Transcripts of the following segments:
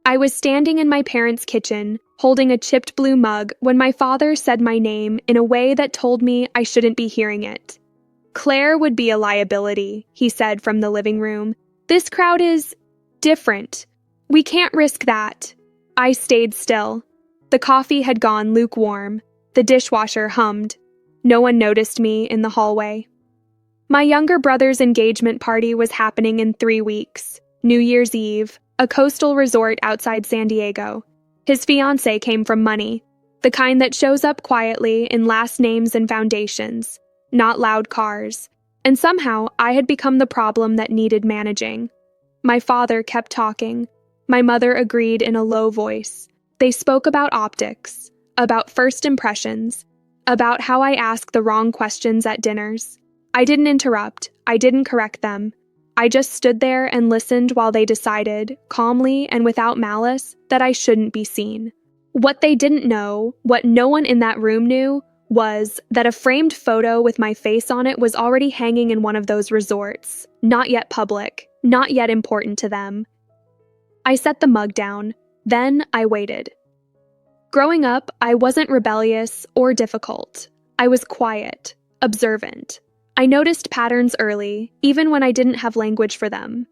I was standing in my parents' kitchen, holding a chipped blue mug, when my father said my name in a way that told me I shouldn't be hearing it. "Claire would be a liability," he said from the living room. "This crowd is different. We can't risk that." I stayed still. The coffee had gone lukewarm. The dishwasher hummed. No one noticed me in the hallway. My younger brother's engagement party was happening in 3 weeks. New Year's Eve, a coastal resort outside San Diego. His fiancée came from money, the kind that shows up quietly in last names and foundations, not loud cars. And somehow, I had become the problem that needed managing. My father kept talking. My mother agreed in a low voice. They spoke about optics, about first impressions, about how I asked the wrong questions at dinners. I didn't interrupt. I didn't correct them. I just stood there and listened while they decided, calmly and without malice, that I shouldn't be seen. What they didn't know, what no one in that room knew, was that a framed photo with my face on it was already hanging in one of those resorts, not yet public, not yet important to them. I set the mug down. Then I waited. Growing up, I wasn't rebellious or difficult. I was quiet, observant. I noticed patterns early, even when I didn't have language for them.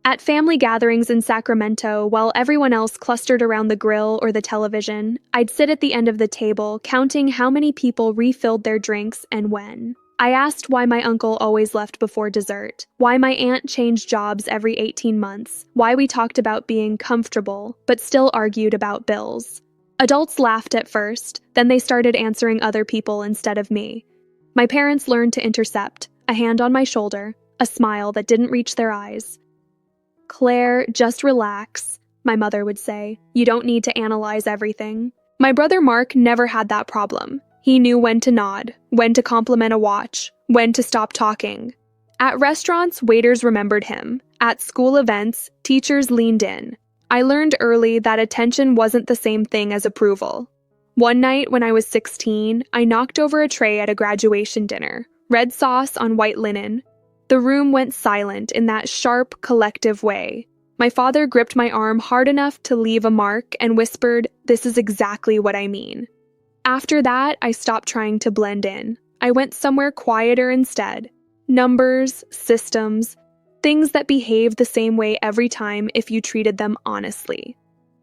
At family gatherings in Sacramento, while everyone else clustered around the grill or the television, I'd sit at the end of the table, counting how many people refilled their drinks and when. I asked why my uncle always left before dessert, why my aunt changed jobs every 18 months, why we talked about being comfortable, but still argued about bills. Adults laughed at first, then they started answering other people instead of me. My parents learned to intercept, a hand on my shoulder, a smile that didn't reach their eyes. "Claire, just relax," my mother would say. "You don't need to analyze everything." My brother Mark never had that problem. He knew when to nod, when to compliment a watch, when to stop talking. At restaurants, waiters remembered him. At school events, teachers leaned in. I learned early that attention wasn't the same thing as approval. One night when I was 16, I knocked over a tray at a graduation dinner, red sauce on white linen. The room went silent in that sharp, collective way. My father gripped my arm hard enough to leave a mark and whispered, "This is exactly what I mean." After that, I stopped trying to blend in. I went somewhere quieter instead. Numbers, systems, things that behaved the same way every time if you treated them honestly.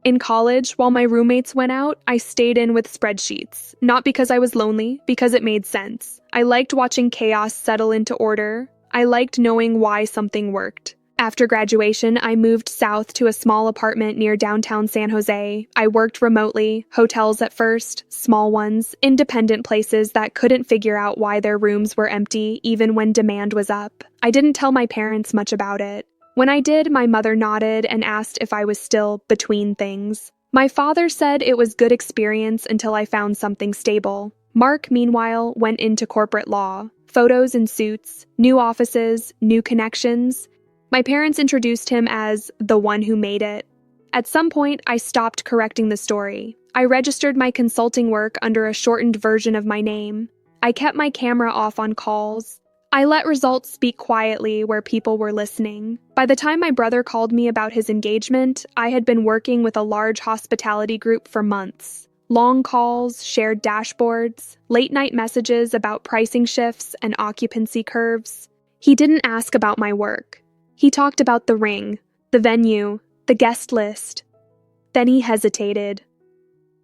In college, while my roommates went out, I stayed in with spreadsheets. Not because I was lonely, because it made sense. I liked watching chaos settle into order. I liked knowing why something worked. After graduation, I moved south to a small apartment near downtown San Jose. I worked remotely, hotels at first, small ones, independent places that couldn't figure out why their rooms were empty even when demand was up. I didn't tell my parents much about it. When I did, my mother nodded and asked if I was still between things. My father said it was good experience until I found something stable. Mark, meanwhile, went into corporate law. Photos and suits, new offices, new connections. My parents introduced him as the one who made it. At some point, I stopped correcting the story. I registered my consulting work under a shortened version of my name. I kept my camera off on calls. I let results speak quietly where people were listening. By the time my brother called me about his engagement, I had been working with a large hospitality group for months. Long calls, shared dashboards, late-night messages about pricing shifts and occupancy curves. He didn't ask about my work. He talked about the ring, the venue, the guest list. Then he hesitated.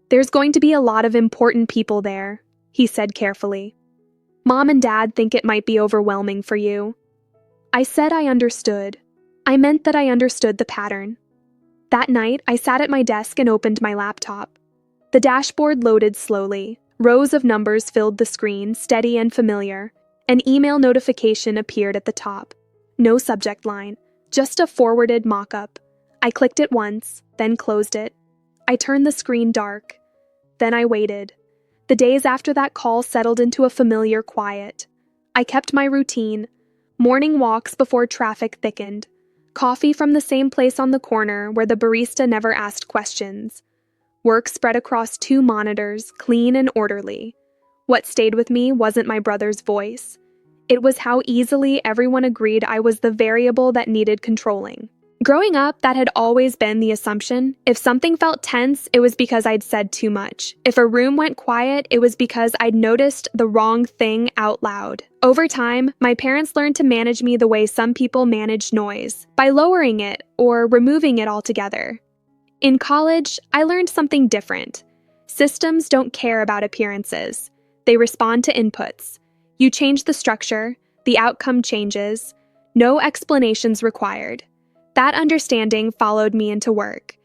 "There's going to be a lot of important people there," he said carefully. "Mom and Dad think it might be overwhelming for you." I said I understood. I meant that I understood the pattern. That night, I sat at my desk and opened my laptop. The dashboard loaded slowly. Rows of numbers filled the screen, steady and familiar. An email notification appeared at the top. No subject line, just a forwarded mock-up. I clicked it once, then closed it. I turned the screen dark. Then I waited. The days after that call settled into a familiar quiet. I kept my routine. Morning walks before traffic thickened. Coffee from the same place on the corner where the barista never asked questions. Work spread across 2 monitors, clean and orderly. What stayed with me wasn't my brother's voice. It was how easily everyone agreed I was the variable that needed controlling. Growing up, that had always been the assumption. If something felt tense, it was because I'd said too much. If a room went quiet, it was because I'd noticed the wrong thing out loud. Over time, my parents learned to manage me the way some people manage noise, by lowering it or removing it altogether. In college, I learned something different. Systems don't care about appearances. They respond to inputs. You change the structure, the outcome changes. No explanations required. That understanding followed me into work.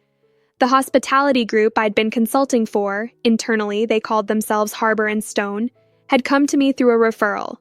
The hospitality group I'd been consulting for, internally they called themselves Harbor and Stone, had come to me through a referral.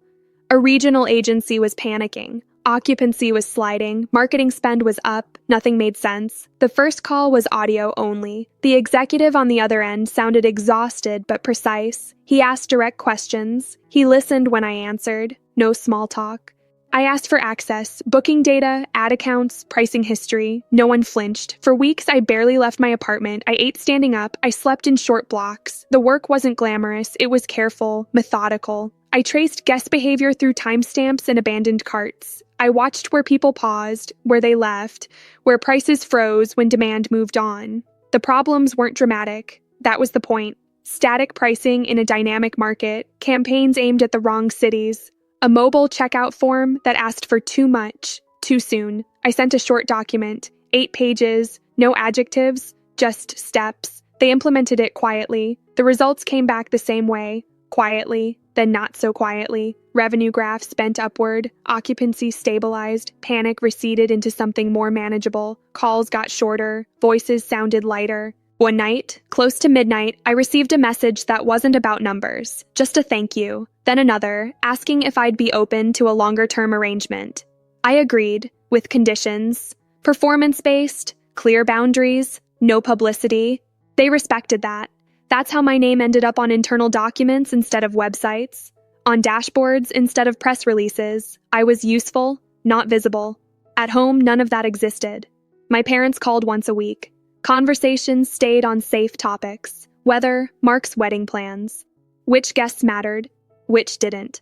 A regional agency was panicking. Occupancy was sliding, marketing spend was up, nothing made sense. The first call was audio only. The executive on the other end sounded exhausted but precise. He asked direct questions. He listened when I answered. No small talk. I asked for access, booking data, ad accounts, pricing history. No one flinched. For weeks, I barely left my apartment. I ate standing up. I slept in short blocks. The work wasn't glamorous. It was careful, methodical. I traced guest behavior through timestamps and abandoned carts. I watched where people paused, where they left, where prices froze when demand moved on. The problems weren't dramatic. That was the point. Static pricing in a dynamic market, campaigns aimed at the wrong cities, a mobile checkout form that asked for too much, too soon. I sent a short document, 8 pages, no adjectives, just steps. They implemented it quietly. The results came back the same way, quietly, then not so quietly. Revenue graphs bent upward, occupancy stabilized, panic receded into something more manageable, calls got shorter, voices sounded lighter. One night, close to midnight, I received a message that wasn't about numbers, just a thank you. Then another, asking if I'd be open to a longer-term arrangement. I agreed, with conditions. Performance-based, clear boundaries, no publicity. They respected that. That's how my name ended up on internal documents instead of websites, on dashboards instead of press releases. I was useful, not visible. At home, none of that existed. My parents called once a week. Conversations stayed on safe topics: weather, Mark's wedding plans. Which guests mattered, which didn't.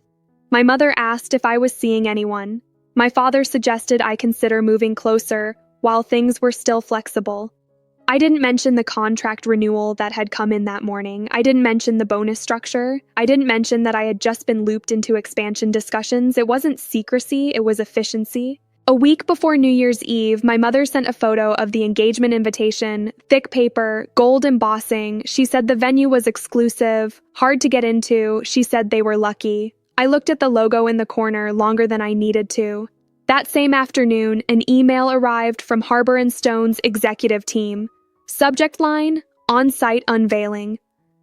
My mother asked if I was seeing anyone. My father suggested I consider moving closer while things were still flexible. I didn't mention the contract renewal that had come in that morning. I didn't mention the bonus structure. I didn't mention that I had just been looped into expansion discussions. It wasn't secrecy, it was efficiency. A week before New Year's Eve, my mother sent a photo of the engagement invitation, thick paper, gold embossing. She said the venue was exclusive, hard to get into. She said they were lucky. I looked at the logo in the corner longer than I needed to. That same afternoon, an email arrived from Harbor and Stone's executive team. Subject line, on-site unveiling.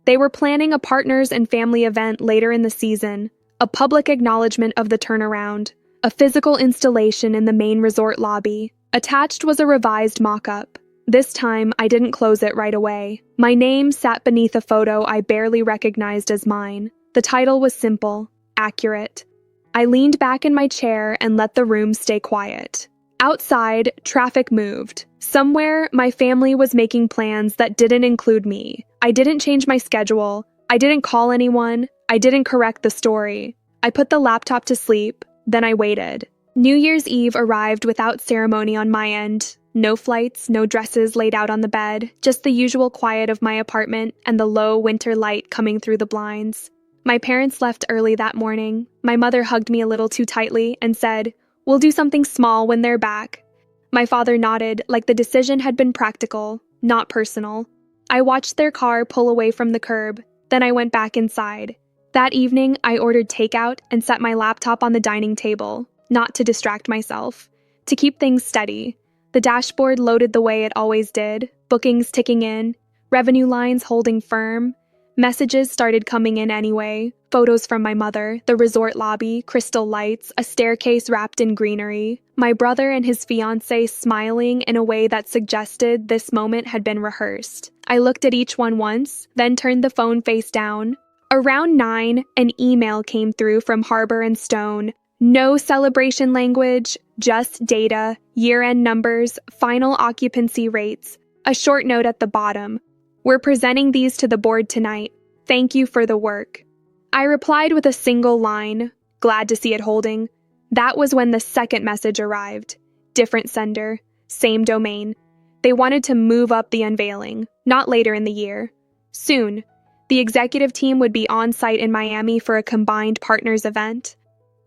They were planning a partners and family event later in the season, a public acknowledgement of the turnaround, a physical installation in the main resort lobby. Attached was a revised mock-up. This time, I didn't close it right away. My name sat beneath a photo I barely recognized as mine. The title was simple, accurate. I leaned back in my chair and let the room stay quiet. Outside, traffic moved. Somewhere, my family was making plans that didn't include me. I didn't change my schedule. I didn't call anyone. I didn't correct the story. I put the laptop to sleep. Then I waited. New Year's Eve arrived without ceremony on my end. No flights, no dresses laid out on the bed, just the usual quiet of my apartment and the low winter light coming through the blinds. My parents left early that morning. My mother hugged me a little too tightly and said, "We'll do something small when they're back." My father nodded, like the decision had been practical, not personal. I watched their car pull away from the curb. Then I went back inside. That evening, I ordered takeout and set my laptop on the dining table, not to distract myself, to keep things steady. The dashboard loaded the way it always did, bookings ticking in, revenue lines holding firm. Messages started coming in anyway, photos from my mother, the resort lobby, crystal lights, a staircase wrapped in greenery, my brother and his fiancée smiling in a way that suggested this moment had been rehearsed. I looked at each one once, then turned the phone face down. Around 9, an email came through from Harbor and Stone. No celebration language, just data, year-end numbers, final occupancy rates. A short note at the bottom. "We're presenting these to the board tonight. Thank you for the work." I replied with a single line, glad to see it holding. That was when the second message arrived. Different sender. same domain. They wanted to move up the unveiling, not later in the year. Soon, the executive team would be on site in Miami for a combined partners event.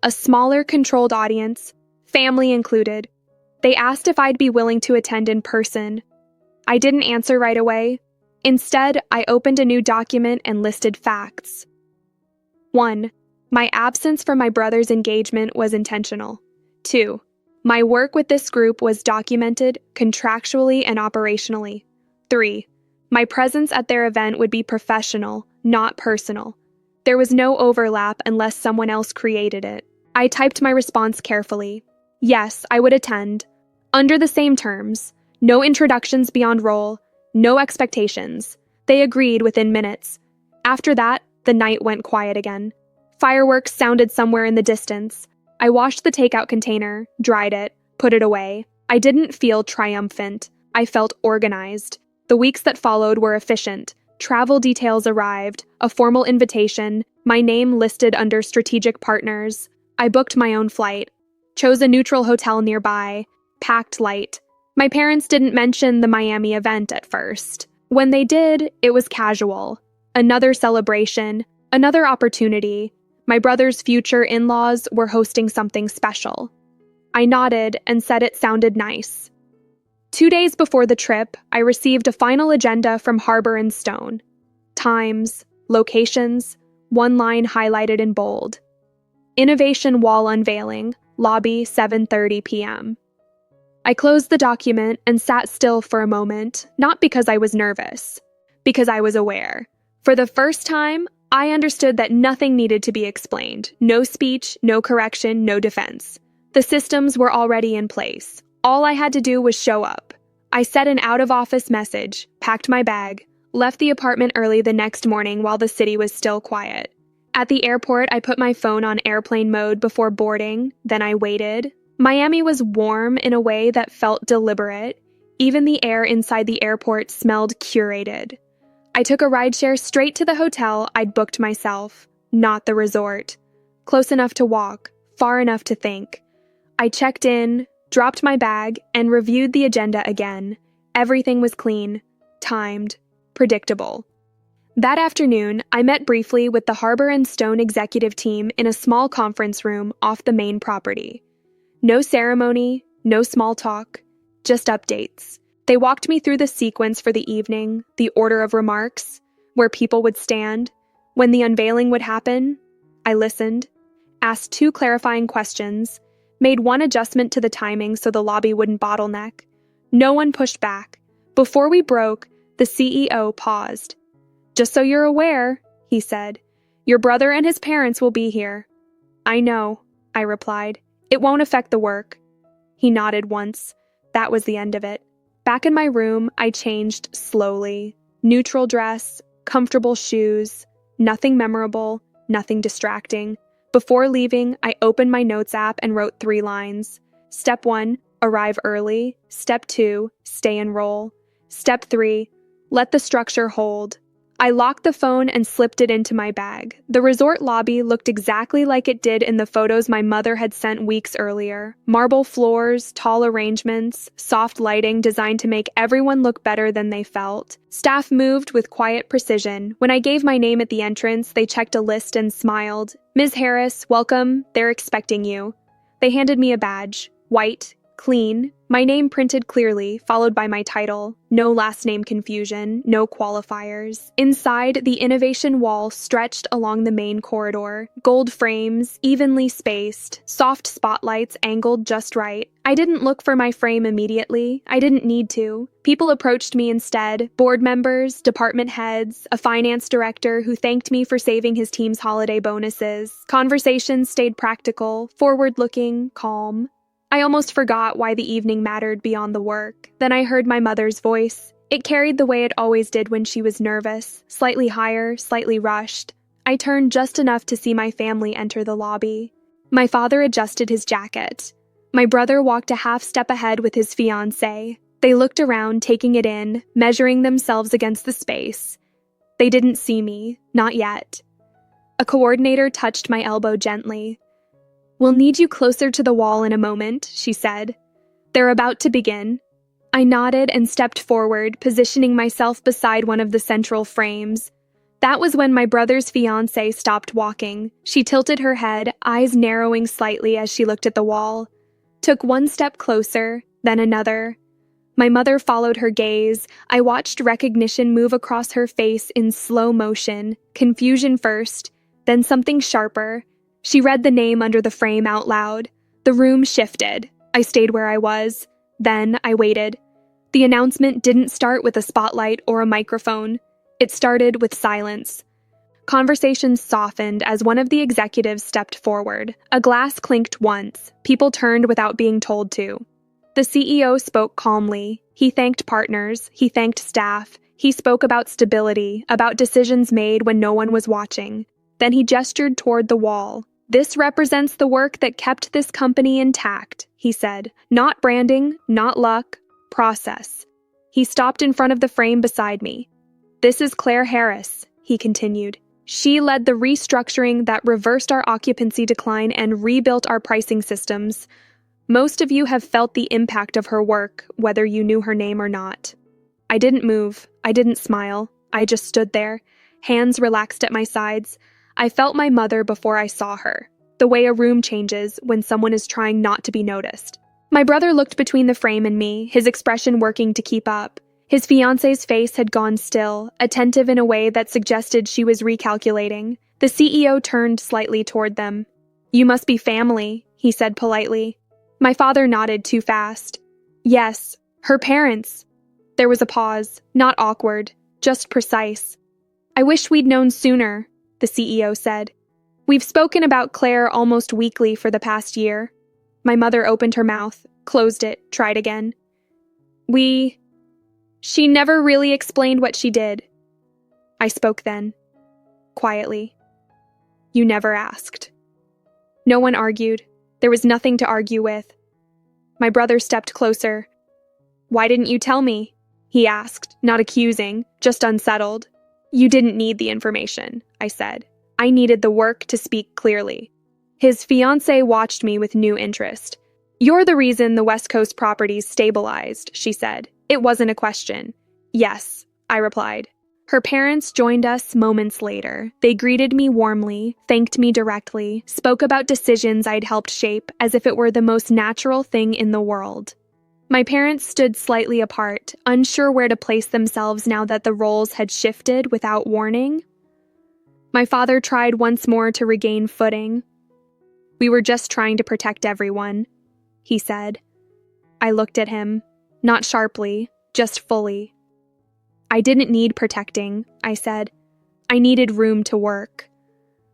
A smaller, controlled audience, family included. They asked if I'd be willing to attend in person. I didn't answer right away. Instead, I opened a new document and listed facts. 1. My absence from my brother's engagement was intentional. 2. My work with this group was documented contractually and operationally. 3. My presence at their event would be professional, not personal. There was no overlap unless someone else created it. I typed my response carefully. Yes, I would attend. Under the same terms. No introductions beyond role. No expectations. They agreed within minutes. After that, the night went quiet again. Fireworks sounded somewhere in the distance. I washed the takeout container, dried it, put it away. I didn't feel triumphant. I felt organized. The weeks that followed were efficient. Travel details arrived, a formal invitation, my name listed under strategic partners. I booked my own flight, chose a neutral hotel nearby, packed light. My parents didn't mention the Miami event at first. When they did, it was casual. Another celebration, another opportunity. My brother's future in-laws were hosting something special. I nodded and said it sounded nice. 2 days before the trip, I received a final agenda from Harbor and Stone. Times, locations, one line highlighted in bold. Innovation Wall Unveiling, Lobby 7:30 p.m. I closed the document and sat still for a moment, not because I was nervous, because I was aware. For the first time, I understood that nothing needed to be explained. No speech, no correction, no defense. The systems were already in place. All I had to do was show up. I sent an out-of-office message, packed my bag, left the apartment early the next morning while the city was still quiet. At the airport, I put my phone on airplane mode before boarding, then I waited. Miami was warm in a way that felt deliberate. Even the air inside the airport smelled curated. I took a rideshare straight to the hotel I'd booked myself, not the resort. Close enough to walk, far enough to think. I checked in, dropped my bag, and reviewed the agenda again. Everything was clean, timed, predictable. That afternoon, I met briefly with the Harbor and Stone executive team in a small conference room off the main property. No ceremony, no small talk, just updates. They walked me through the sequence for the evening, the order of remarks, where people would stand, when the unveiling would happen. I listened, asked 2 clarifying questions, made one adjustment to the timing so the lobby wouldn't bottleneck. No one pushed back. Before we broke, the CEO paused. "Just so you're aware," he said, "your brother and his parents will be here." "I know," I replied. "It won't affect the work." He nodded once. That was the end of it. Back in my room, I changed slowly. Neutral dress, comfortable shoes, nothing memorable, nothing distracting. Before leaving, I opened my notes app and wrote 3 lines. Step 1, arrive early. Step 2, stay and roll. Step 3, let the structure hold. I locked the phone and slipped it into my bag. The resort lobby looked exactly like it did in the photos my mother had sent weeks earlier. Marble floors, tall arrangements, soft lighting designed to make everyone look better than they felt. Staff moved with quiet precision. When I gave my name at the entrance, they checked a list and smiled. "Ms. Harris, welcome. They're expecting you." They handed me a badge. White, clean, my name printed clearly, followed by my title. No last name confusion, no qualifiers. Inside, the innovation wall stretched along the main corridor. Gold frames, evenly spaced, soft spotlights angled just right. I didn't look for my frame immediately. I didn't need to. People approached me instead. Board members, department heads, a finance director who thanked me for saving his team's holiday bonuses. Conversations stayed practical, forward-looking, calm. I almost forgot why the evening mattered beyond the work. Then I heard my mother's voice. It carried the way it always did when she was nervous, slightly higher, slightly rushed. I turned just enough to see my family enter the lobby. My father adjusted his jacket. My brother walked a half step ahead with his fiancée. They looked around, taking it in, measuring themselves against the space. They didn't see me, not yet. A coordinator touched my elbow gently. "We'll need you closer to the wall in a moment," she said. "They're about to begin. I nodded and stepped forward, positioning myself beside one of the central frames. That was when my brother's fiancée stopped walking. She tilted her head, eyes narrowing slightly as she looked at the wall. Took one step closer, then another. My mother followed her gaze. I watched recognition move across her face in slow motion, confusion first, then something sharper. She read the name under the frame out loud. The room shifted. I stayed where I was. Then I waited. The announcement didn't start with a spotlight or a microphone. It started with silence. Conversations softened as one of the executives stepped forward. A glass clinked once. People turned without being told to. The CEO spoke calmly. He thanked partners. He thanked staff. He spoke about stability, about decisions made when no one was watching. Then he gestured toward the wall. "This represents the work that kept this company intact," he said. "Not branding, not luck, process." He stopped in front of the frame beside me. "This is Claire Harris," he continued. "She led the restructuring that reversed our occupancy decline and rebuilt our pricing systems. Most of you have felt the impact of her work, whether you knew her name or not." I didn't move. I didn't smile. I just stood there, hands relaxed at my sides. I felt my mother before I saw her, the way a room changes when someone is trying not to be noticed. My brother looked between the frame and me, his expression working to keep up. His fiancée's face had gone still, attentive in a way that suggested she was recalculating. The CEO turned slightly toward them. "You must be family," he said politely. My father nodded too fast. "Yes, her parents." There was a pause, not awkward, just precise. "I wish we'd known sooner," the CEO said. "We've spoken about Claire almost weekly for the past year." My mother opened her mouth, closed it, tried again. She never really explained what she did." I spoke then, quietly. "You never asked." No one argued. There was nothing to argue with. My brother stepped closer. "Why didn't you tell me?" he asked, not accusing, just unsettled. "You didn't need the information," I said. "I needed the work to speak clearly." His fiancée watched me with new interest. "You're the reason the West Coast properties stabilized," she said. It wasn't a question. "Yes," I replied. Her parents joined us moments later. They greeted me warmly, thanked me directly, spoke about decisions I'd helped shape as if it were the most natural thing in the world. My parents stood slightly apart, unsure where to place themselves now that the roles had shifted without warning. My father tried once more to regain footing. "We were just trying to protect everyone," he said. I looked at him, not sharply, just fully. "I didn't need protecting," I said. "I needed room to work."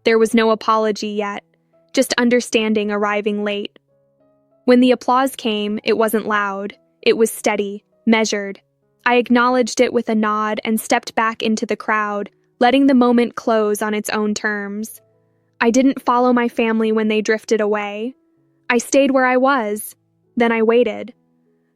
There was no apology yet, just understanding arriving late. When the applause came, it wasn't loud. It was steady, measured. I acknowledged it with a nod and stepped back into the crowd, letting the moment close on its own terms. I didn't follow my family when they drifted away. I stayed where I was. Then I waited.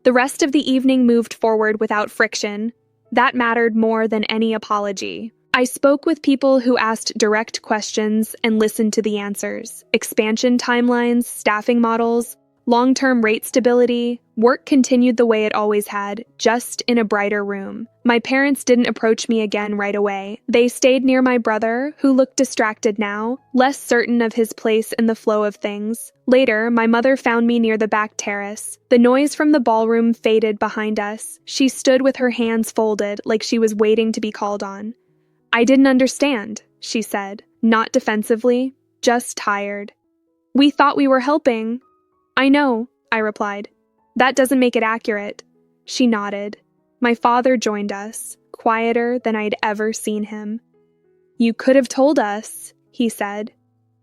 The rest of the evening moved forward without friction. That mattered more than any apology. I spoke with people who asked direct questions and listened to the answers. Expansion timelines, staffing models, long-term rate stability. Work continued the way it always had, just in a brighter room. My parents didn't approach me again right away. They stayed near my brother, who looked distracted now, less certain of his place in the flow of things. Later, my mother found me near the back terrace. The noise from the ballroom faded behind us. She stood with her hands folded, like she was waiting to be called on. "I didn't understand," she said, not defensively, just tired. "We thought we were helping." "I know," I replied. "That doesn't make it accurate." She nodded. My father joined us, quieter than I'd ever seen him. "You could have told us," he said.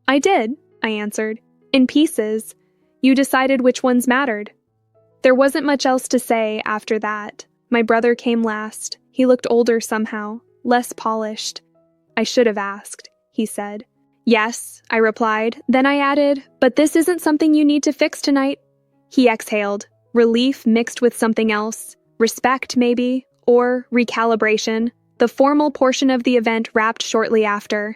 "I did," I answered. "In pieces. You decided which ones mattered." There wasn't much else to say after that. My brother came last. He looked older somehow, less polished. "I should have asked," he said. "Yes," I replied. Then I added, "But this isn't something you need to fix tonight." He exhaled, relief mixed with something else. Respect, maybe, or recalibration. The formal portion of the event wrapped shortly after.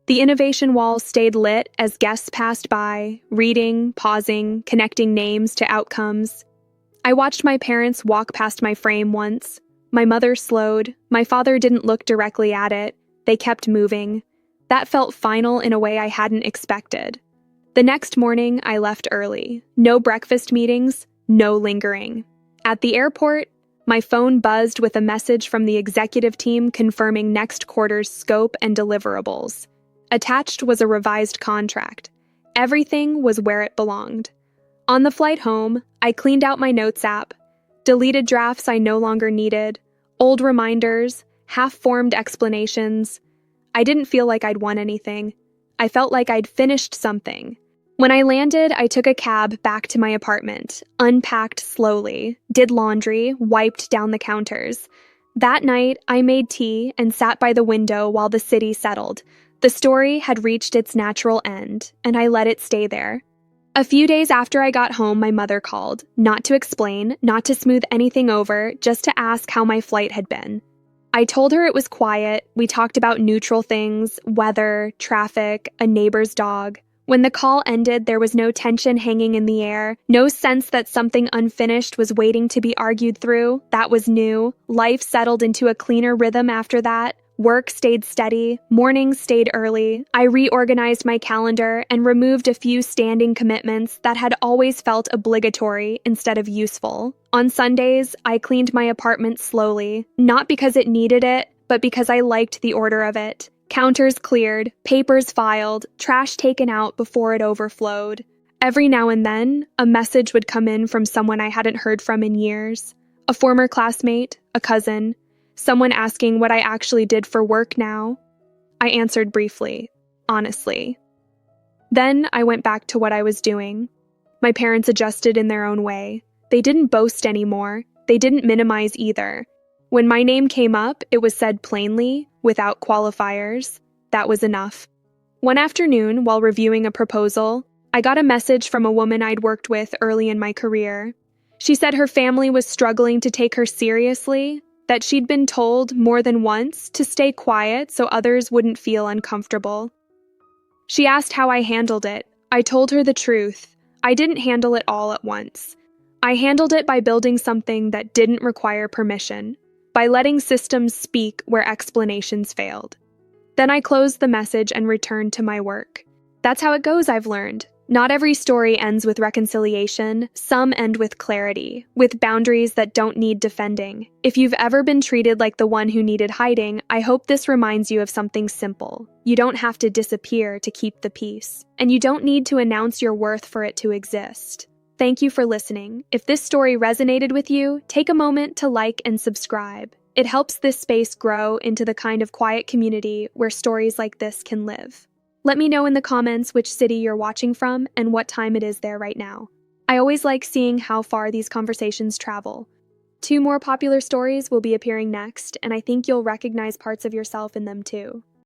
The innovation wall stayed lit as guests passed by, reading, pausing, connecting names to outcomes. I watched my parents walk past my frame once. My mother slowed. My father didn't look directly at it. They kept moving. That felt final in a way I hadn't expected. The next morning, I left early. No breakfast meetings, no lingering. At the airport, my phone buzzed with a message from the executive team confirming next quarter's scope and deliverables. Attached was a revised contract. Everything was where it belonged. On the flight home, I cleaned out my notes app, deleted drafts I no longer needed, old reminders, half-formed explanations. I didn't feel like I'd won anything. I felt like I'd finished something. When I landed, I took a cab back to my apartment, unpacked slowly, did laundry, wiped down the counters. That night, I made tea and sat by the window while the city settled. The story had reached its natural end, and I let it stay there. A few days after I got home, my mother called, not to explain, not to smooth anything over, just to ask how my flight had been. I told her it was quiet. We talked about neutral things, weather, traffic, a neighbor's dog. When the call ended, there was no tension hanging in the air, no sense that something unfinished was waiting to be argued through. That was new. Life settled into a cleaner rhythm after that. Work stayed steady. Mornings stayed early. I reorganized my calendar and removed a few standing commitments that had always felt obligatory instead of useful. On Sundays, I cleaned my apartment slowly, not because it needed it, but because I liked the order of it. Counters cleared, papers filed, trash taken out before it overflowed. Every now and then, a message would come in from someone I hadn't heard from in years. A former classmate, a cousin, someone asking what I actually did for work now. I answered briefly, honestly. Then I went back to what I was doing. My parents adjusted in their own way. They didn't boast anymore. They didn't minimize either. When my name came up, it was said plainly, without qualifiers. That was enough. One afternoon, while reviewing a proposal, I got a message from a woman I'd worked with early in my career. She said her family was struggling to take her seriously, that she'd been told more than once to stay quiet so others wouldn't feel uncomfortable. She asked how I handled it. I told her the truth. I didn't handle it all at once. I handled it by building something that didn't require permission, by letting systems speak where explanations failed. Then I closed the message and returned to my work. That's how it goes, I've learned. Not every story ends with reconciliation. Some end with clarity, with boundaries that don't need defending. If you've ever been treated like the one who needed hiding, I hope this reminds you of something simple. You don't have to disappear to keep the peace, and you don't need to announce your worth for it to exist. Thank you for listening. If this story resonated with you, take a moment to like and subscribe. It helps this space grow into the kind of quiet community where stories like this can live. Let me know in the comments which city you're watching from and what time it is there right now. I always like seeing how far these conversations travel. 2 more popular stories will be appearing next, and I think you'll recognize parts of yourself in them too.